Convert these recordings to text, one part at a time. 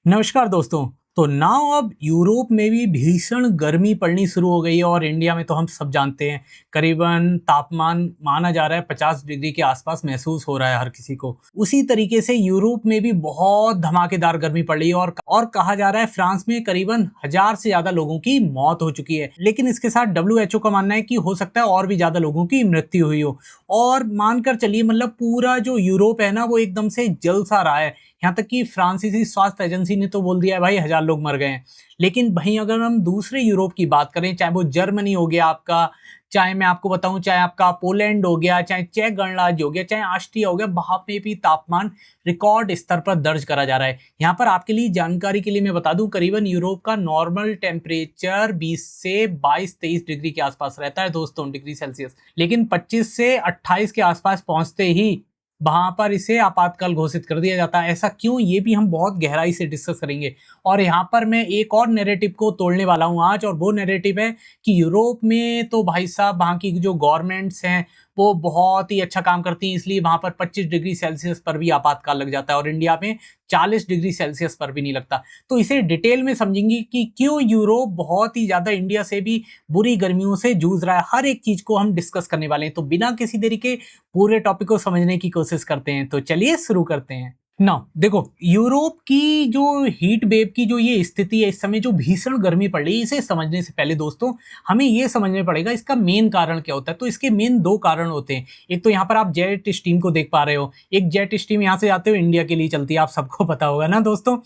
नमस्कार दोस्तों। तो नाउ अब यूरोप में भी भीषण गर्मी पड़नी शुरू हो गई है और इंडिया में तो हम सब जानते हैं करीबन तापमान माना जा रहा है 50 डिग्री के आसपास महसूस हो रहा है हर किसी को। उसी तरीके से यूरोप में भी बहुत धमाकेदार गर्मी पड़ रही है और कहा जा रहा है फ्रांस में करीबन 1000 से ज्यादा लोगों की मौत हो चुकी है। लेकिन इसके साथ WHO का मानना है कि हो सकता है और भी ज्यादा लोगों की मृत्यु हुई हो। और मानकर चलिए मतलब पूरा जो यूरोप है ना वो एकदम से जल सा रहा है। यहाँ तक कि फ्रांसीसी स्वास्थ्य एजेंसी ने तो बोल दिया है भाई 1000 लोग मर गए हैं। लेकिन वहीं अगर हम दूसरे यूरोप की बात करें, चाहे वो जर्मनी हो गया आपका, चाहे मैं आपको बताऊं चाहे आपका पोलैंड हो गया, चाहे चेक गणराज्य हो गया, चाहे ऑस्ट्रिया हो गया, वहां पे भी तापमान रिकॉर्ड स्तर पर दर्ज करा जा रहा है। यहाँ पर आपके लिए जानकारी के लिए मैं बता दूं करीबन यूरोप का नॉर्मल टेम्परेचर 20 से 22-23 डिग्री के आसपास रहता है दोस्तों, डिग्री सेल्सियस। लेकिन 25 से 28 के आसपास पहुंचते ही वहां पर इसे आपातकाल घोषित कर दिया जाता है। ऐसा क्यों, ये भी हम बहुत गहराई से डिस्कस करेंगे। और यहाँ पर मैं एक और नैरेटिव को तोड़ने वाला हूँ आज, और वो नैरेटिव है कि यूरोप में तो भाई साहब वहाँ की जो गवर्नमेंट्स हैं वो बहुत ही अच्छा काम करती हैं, इसलिए वहां पर 25 डिग्री सेल्सियस पर भी आपातकाल लग जाता है और इंडिया में 40 डिग्री सेल्सियस पर भी नहीं लगता। तो इसे डिटेल में समझेंगे कि क्यों यूरोप बहुत ही ज्यादा इंडिया से भी बुरी गर्मियों से जूझ रहा है। हर एक चीज को हम डिस्कस करने वाले हैं। तो बिना किसी देरी के पूरे टॉपिक को समझने की कोशिश करते हैं। तो चलिए शुरू करते हैं। ना देखो, यूरोप की जो हीट वेव की जो ये स्थिति है, इस समय जो भीषण गर्मी पड़ रही है, इसे समझने से पहले दोस्तों हमें ये समझना पड़ेगा इसका मेन कारण क्या होता है। तो इसके मेन दो कारण होते हैं। एक तो यहाँ पर आप जेट स्ट्रीम को देख पा रहे हो, एक जेट स्ट्रीम यहाँ से आते हुए इंडिया के लिए चलती है, आप सबको पता होगा ना दोस्तों।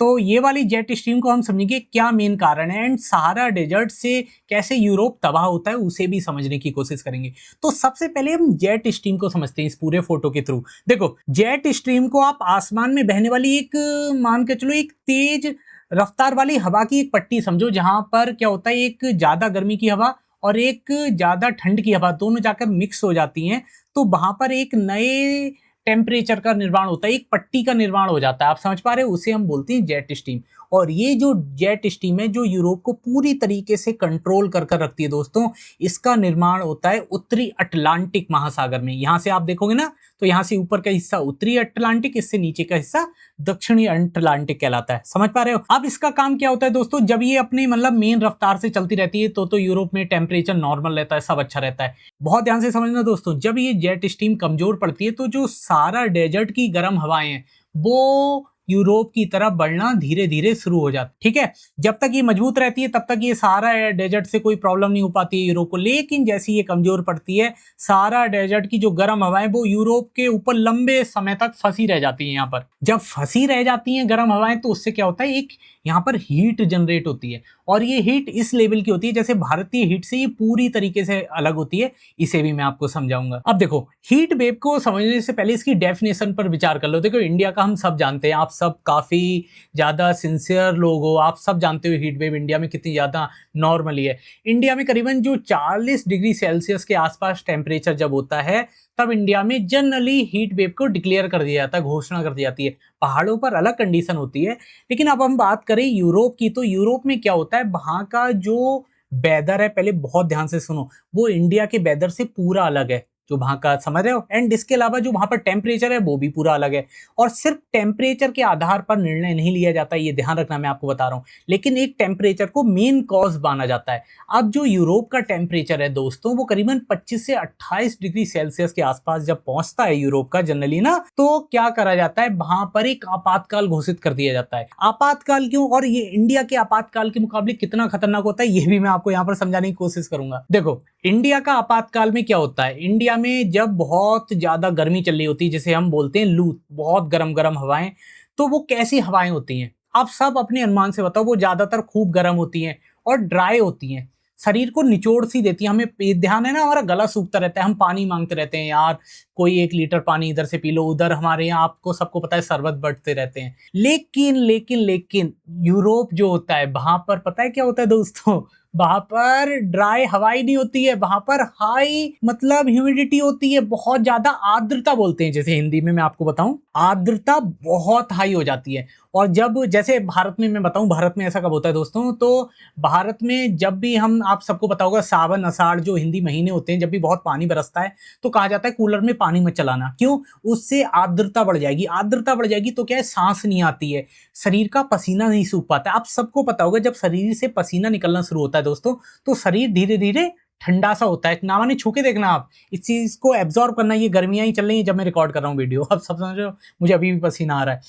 तो ये वाली जेट स्ट्रीम को हम समझेंगे क्या मेन कारण है, एंड सहारा डेजर्ट से कैसे यूरोप तबाह होता है उसे भी समझने की कोशिश करेंगे। तो सबसे पहले हम जेट स्ट्रीम को समझते हैं इस पूरे फोटो के थ्रू। देखो, जेट स्ट्रीम को आप आसमान में बहने वाली एक मान के चलो एक तेज रफ्तार वाली हवा की एक पट्टी समझो, जहां पर क्या होता है एक ज्यादा गर्मी की हवा और एक ज्यादा ठंड की हवा दोनों जाकर मिक्स हो जाती हैं। तो वहां पर एक नए टेम्परेचर का निर्माण होता है, एक पट्टी का निर्माण हो जाता है। आप समझ पा रहे हो, उसे हम बोलते हैं जेट स्ट्रीम। और ये जो जेट स्ट्रीम है जो यूरोप को पूरी तरीके से कंट्रोल कर कर रखती है दोस्तों, इसका निर्माण होता है उत्तरी अटलांटिक महासागर में। यहां से आप देखोगे ना तो यहां से ऊपर का हिस्सा उत्तरी अटलांटिक, इससे नीचे का हिस्सा दक्षिणी अटलांटिक कहलाता है। समझ पा रहे हो। अब इसका काम क्या होता है दोस्तों, जब ये अपनी मतलब मेन रफ्तार से चलती रहती है तो यूरोप में टेम्परेचर नॉर्मल रहता है, सब अच्छा रहता है। बहुत ध्यान से समझना दोस्तों, जब ये जेट स्ट्रीम कमजोर पड़ती है तो जो सारा डेजर्ट की गर्म हवाएं हैं वो यूरोप की तरफ बढ़ना धीरे धीरे शुरू हो जाता है। ठीक है, जब तक ये मजबूत रहती है तब तक ये सारा डेजर्ट से कोई प्रॉब्लम नहीं हो पाती है यूरोप को। लेकिन जैसे ये कमजोर पड़ती है, सारा डेजर्ट की जो गर्म हवाएं वो यूरोप के ऊपर लंबे समय तक फंसी रह जाती है। यहाँ पर जब फंसी रह जाती हैं गर्म हवाएं तो उससे क्या होता है, एक यहाँ पर हीट जनरेट होती है। और ये हीट इस लेवल की होती है जैसे भारतीय हीट से ये पूरी तरीके से अलग होती है। इसे भी मैं आपको समझाऊंगा। अब देखो, हीट वेव को समझने से पहले इसकी डेफिनेशन पर विचार कर लो। देखो, इंडिया का हम सब जानते हैं, आप सब काफी ज्यादा सिंसियर लोग हो, आप सब जानते हो हीट वेव इंडिया में कितनी ज्यादा नॉर्मली है। इंडिया में करीबन जो 40 डिग्री सेल्सियस के आसपास टेम्परेचर जब होता है तब इंडिया में जनरली हीट वेव को डिक्लेयर कर दिया जाता है, घोषणा कर दी जाती है। पहाड़ों पर अलग कंडीशन होती है। लेकिन अब हम बात करें यूरोप की, तो यूरोप में क्या होता है, वहां का जो वेदर है, पहले बहुत ध्यान से सुनो, वो इंडिया के वेदर से पूरा अलग है जो वहां का, समझ रहे हो। एंड इसके अलावा जो वहां पर टेम्परेचर है वो भी पूरा अलग है। और सिर्फ टेम्परेचर के आधार पर निर्णय नहीं लिया जाता, ये ध्यान रखना, मैं आपको बता रहा हूं। लेकिन एक टेम्परेचर को मेन कॉज माना जाता है। अब जो यूरोप का टेम्परेचर है दोस्तों वो करीबन 25 से 28 डिग्री सेल्सियस के आसपास जब पहुंचता है यूरोप का जनरली ना, तो क्या करा जाता है, वहां पर एक आपातकाल घोषित कर दिया जाता है। आपातकाल क्यों, और ये इंडिया के आपातकाल के मुकाबले कितना खतरनाक होता है, ये भी मैं आपको यहाँ पर समझाने की कोशिश करूंगा। देखो, इंडिया का आपातकाल में क्या होता है, इंडिया में जब बहुत ज्यादा गर्मी चल रही होती है, जैसे हम बोलते हैं लू, बहुत गर्म गर्म हवाएं, तो वो कैसी हवाएं होती हैं आप सब अपने अनुमान से बताओ। वो ज्यादातर खूब गर्म होती हैं और ड्राई होती हैं, शरीर को निचोड़ सी देती है। हमें ध्यान है ना, हमारा गला सूखता रहता है, हम पानी मांगते रहते हैं, यार कोई 1 लीटर पानी इधर से पी लो, उधर हमारे यहाँ आपको सबको पता है शरबत बढ़ते रहते हैं। लेकिन यूरोप जो होता है वहां पर पता है क्या होता है दोस्तों, वहां पर ड्राई हवाई नहीं होती है, वहां पर हाई मतलब ह्यूमिडिटी होती है, बहुत ज्यादा आर्द्रता बोलते हैं, जैसे हिंदी में मैं आपको बताऊं, आर्द्रता बहुत हाई हो जाती है। और जब जैसे भारत में मैं बताऊं, भारत में ऐसा कब होता है दोस्तों, तो भारत में जब भी हम, आप सबको पता होगा, सावन अषाढ़ जो हिंदी महीने होते हैं, जब भी बहुत पानी बरसता है तो कहा जाता है कूलर में पानी मत चलाना। क्यों? उससे आर्द्रता बढ़ जाएगी, आर्द्रता बढ़ जाएगी तो क्या है, सांस नहीं आती है, शरीर का पसीना नहीं सूख पाता है। आप सबको पता होगा जब शरीर से पसीना निकलना शुरू होता है दोस्तों, तो शरीर धीरे धीरे ठंडा सा होता है। ना माने छू के देखना, आप इस चीज को एब्जॉर्ब करना। ये गर्मियां ही चल रही है जब मैं रिकॉर्ड कर रहा हूँ वीडियो, आप सब समझ रहे हो, मुझे अभी भी पसीना आ रहा है।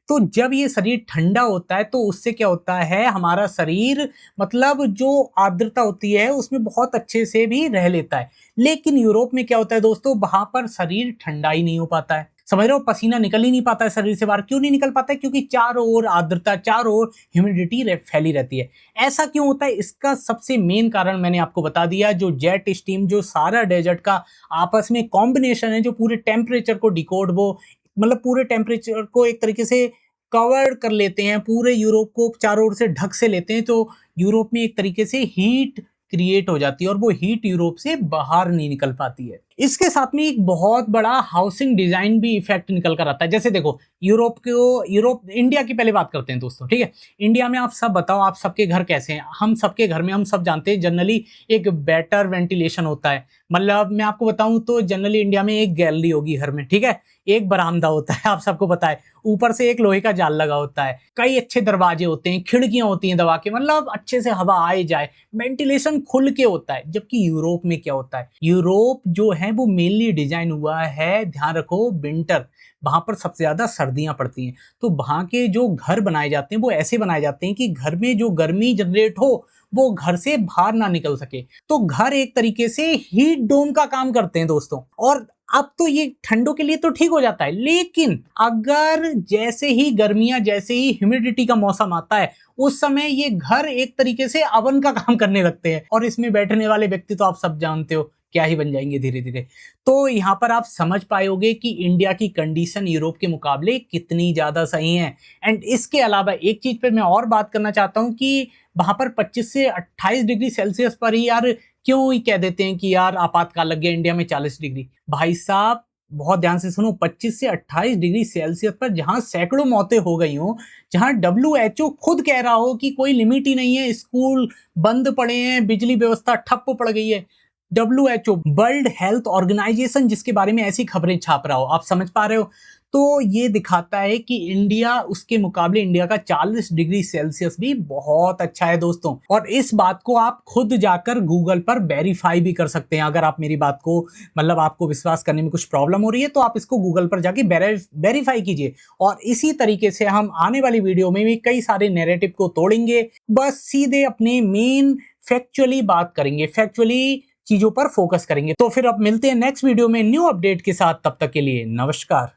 तो जब ये शरीर ठंडा होता है तो उससे क्या होता है, हमारा शरीर मतलब जो आर्द्रता होती है उसमें बहुत अच्छे से भी रह लेता है। लेकिन यूरोप में क्या होता है दोस्तों, वहां पर शरीर ठंडा ही नहीं हो पाता है, समझ रहे हो, पसीना निकल ही नहीं पाता है शरीर से बाहर। क्यों नहीं निकल पाता है? क्योंकि चारों ओर आर्द्रता, चारों ओर ह्यूमिडिटी फैली रहती है। ऐसा क्यों होता है? इसका सबसे मेन कारण मैंने आपको बता दिया, जो जेट स्टीम, जो सारा डेजर्ट का आपस में कॉम्बिनेशन है, जो पूरे टेम्परेचर को डिकोड, वो मतलब पूरे टेम्परेचर को एक तरीके से कवर कर लेते हैं, पूरे यूरोप को चारों ओर से ढक से लेते हैं, तो यूरोप में एक तरीके से हीट क्रिएट हो जाती है और वो हीट यूरोप से बाहर नहीं निकल पाती है। इसके साथ में एक बहुत बड़ा हाउसिंग डिजाइन भी इफेक्ट निकल कर आता है। जैसे देखो, यूरोप इंडिया की पहले बात करते हैं दोस्तों, ठीक है। इंडिया में आप सब बताओ, आप सबके घर कैसे हैं? हम सबके घर में हम सब जानते हैं जनरली एक बेटर वेंटिलेशन होता है। मतलब मैं आपको बताऊं तो जनरली इंडिया में एक गैलरी होगी घर में, ठीक है, एक बरामदा होता है, आप सबको पता है, ऊपर से एक लोहे का जाल लगा होता है, कई अच्छे दरवाजे होते हैं, खिड़कियां होती हैं दबा के, मतलब अच्छे से हवा आए जाए, वेंटिलेशन खुल के होता है। जबकि यूरोप में क्या होता है, यूरोप जो है वो मेनली डिजाइन हुआ है, ध्यान रखो, विंटर, वहां पर सबसे ज्यादा सर्दियां पड़ती हैं, तो वहां के जो घर बनाए जाते हैं वो ऐसे बनाए जाते हैं कि घर में जो गर्मी जनरेट हो वो घर से बाहर ना निकल सके। तो घर एक तरीके से हीट डोम का काम करते हैं दोस्तों। और अब तो ये ठंडों के लिए तो ठीक हो जाता है, लेकिन अगर जैसे ही गर्मियां, जैसे ही ह्यूमिडिटी का मौसम आता है, उस समय ये घर एक तरीके से अवन का काम करने लगते हैं, और इसमें बैठने वाले व्यक्ति तो आप सब जानते हो क्या ही बन जाएंगे धीरे धीरे। तो यहाँ पर आप समझ पाओगे कि इंडिया की कंडीशन यूरोप के मुकाबले कितनी ज्यादा सही है। एंड इसके अलावा एक चीज पे मैं और बात करना चाहता हूँ कि वहां पर 25 से 28 डिग्री सेल्सियस पर ही यार क्यों ही कह देते हैं कि यार आपातकाल लग गया, इंडिया में 40 डिग्री। भाई साहब बहुत ध्यान से सुनो, 25 से 28 डिग्री सेल्सियस पर जहां सैकड़ों मौतें हो गई हो, जहां WHO खुद कह रहा हो कि कोई लिमिट ही नहीं है, स्कूल बंद पड़े हैं, बिजली व्यवस्था ठप पड़ गई है, WHO वर्ल्ड हेल्थ ऑर्गेनाइजेशन जिसके बारे में ऐसी खबरें छाप रहा हो, आप समझ पा रहे हो। तो ये दिखाता है कि इंडिया, उसके मुकाबले इंडिया का 40 डिग्री सेल्सियस भी बहुत अच्छा है दोस्तों। और इस बात को आप खुद जाकर गूगल पर वेरीफाई भी कर सकते हैं। अगर आप मेरी बात को, मतलब आपको विश्वास करने में कुछ प्रॉब्लम हो रही है, तो आप इसको गूगल पर जाके वेरीफाई कीजिए। और इसी तरीके से हम आने वाली वीडियो में भी कई सारे नैरेटिव को तोड़ेंगे, बस सीधे अपने मेन फैक्चुअली बात करेंगे, फैक्चुअली चीजों पर फोकस करेंगे। तो फिर अब मिलते हैं नेक्स्ट वीडियो में न्यू अपडेट के साथ, तब तक के लिए नमस्कार।